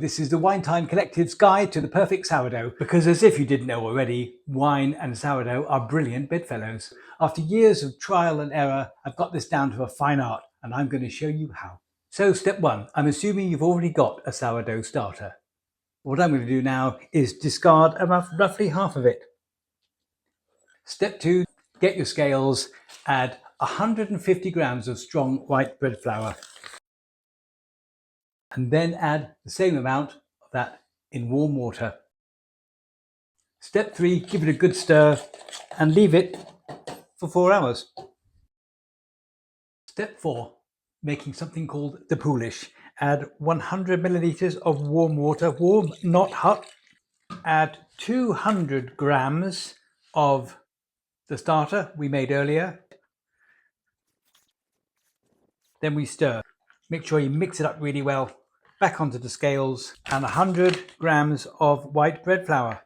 this is the Wine Time Collective's guide to the perfect sourdough, because as if you didn't know already, wine and sourdough are brilliant bedfellows. After years of trial and error, I've got this down to a fine art, and I'm going to show you how. So step one, I'm assuming you've already got a sourdough starter. What I'm going to do now is discard roughly half of it. Step two, get your scales, add 150 grams of strong white bread flour, and then add the same amount of that in warm water. Step three, give it a good stir and leave it for 4 hours. Step four, making something called the poolish. Add 100 milliliters of warm water, warm, not hot. Add 200 grams of the starter we made earlier. Then we stir. Make sure you mix it up really well. Back onto the scales and 100 grams of white bread flour.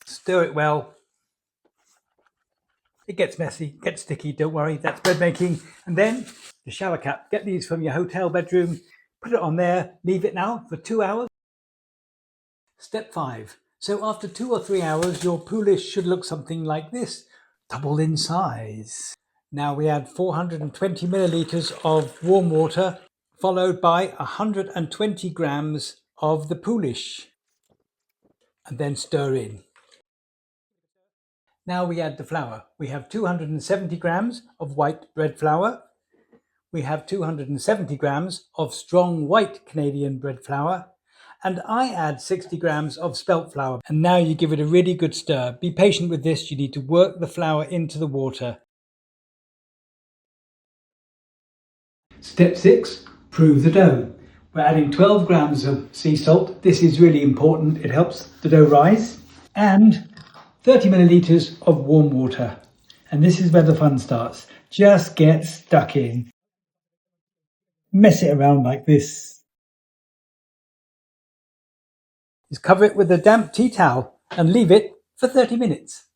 Stir it well. It gets messy, gets sticky, don't worry, that's bread making. And then the shower cap, get these from your hotel bedroom, put it on there, leave it now for 2 hours. Step five, so after 2 or 3 hours, your poolish should look something like this, double in size. Now we add 420 milliliters of warm water, followed by 120 grams of the poolish, and then stir in. Now we add the flour. We have 270 grams of white bread flour. We have 270 grams of strong white Canadian bread flour. And I add 60 grams of spelt flour. And now you give it a really good stir. Be patient with this. You need to work the flour into the water. Step 6, prove the dough. We're adding 12 grams of sea salt. This is really important. It helps the dough rise. And 30 milliliters of warm water. And this is where the fun starts. Just get stuck in. Mess it around like this. Just cover it with a damp tea towel and leave it for 30 minutes.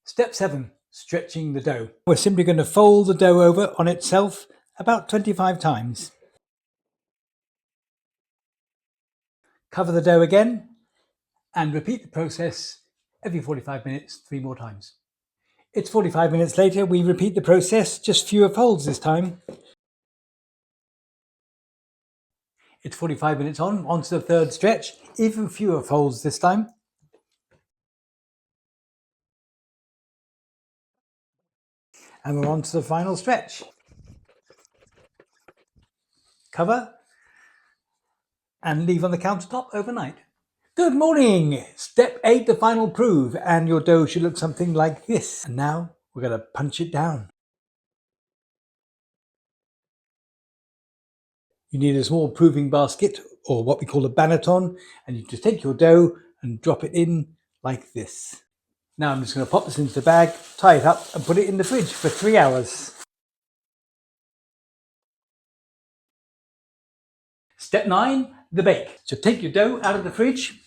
Step 7, stretching the dough. We're simply going to fold the dough over on itself about 25 times. Cover the dough again and repeat the process every 45 minutes, 3 more times. It's 45 minutes later, we repeat the process, just fewer folds this time. It's 45 minutes on to the third stretch, even fewer folds this time. And we're on to the final stretch. Cover and leave on the countertop overnight. Good morning! Step 8, the final prove, and your dough should look something like this. And now we're going to punch it down. You need a small proving basket, or what we call a banneton, and you just take your dough and drop it in like this. Now I'm just going to pop this into the bag, tie it up and put it in the fridge for 3 hours. Step 9, the bake. So take your dough out of the fridge,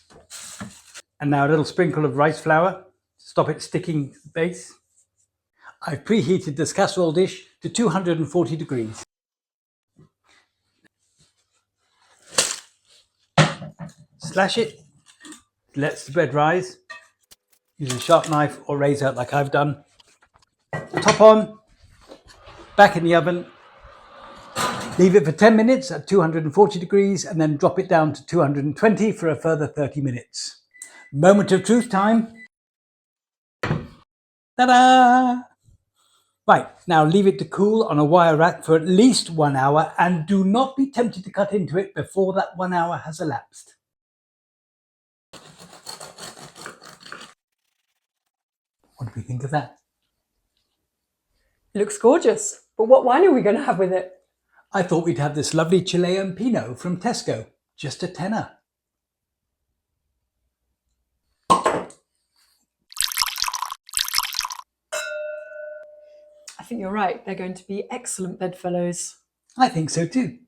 and now a little sprinkle of rice flour, stop it sticking to the base. I've preheated this casserole dish to 240 degrees. Slash it, lets the bread rise. Use a sharp knife or razor like I've done. Top on, back in the oven. Leave it for 10 minutes at 240 degrees and then drop it down to 220 for a further 30 minutes. Moment of truth time. Ta-da! Right, now leave it to cool on a wire rack for at least 1 hour and do not be tempted to cut into it before that 1 hour has elapsed. What do we think of that? It looks gorgeous, but what wine are we going to have with it? I thought we'd have this lovely Chilean Pinot from Tesco, just a tenner. I think you're right, they're going to be excellent bedfellows. I think so too.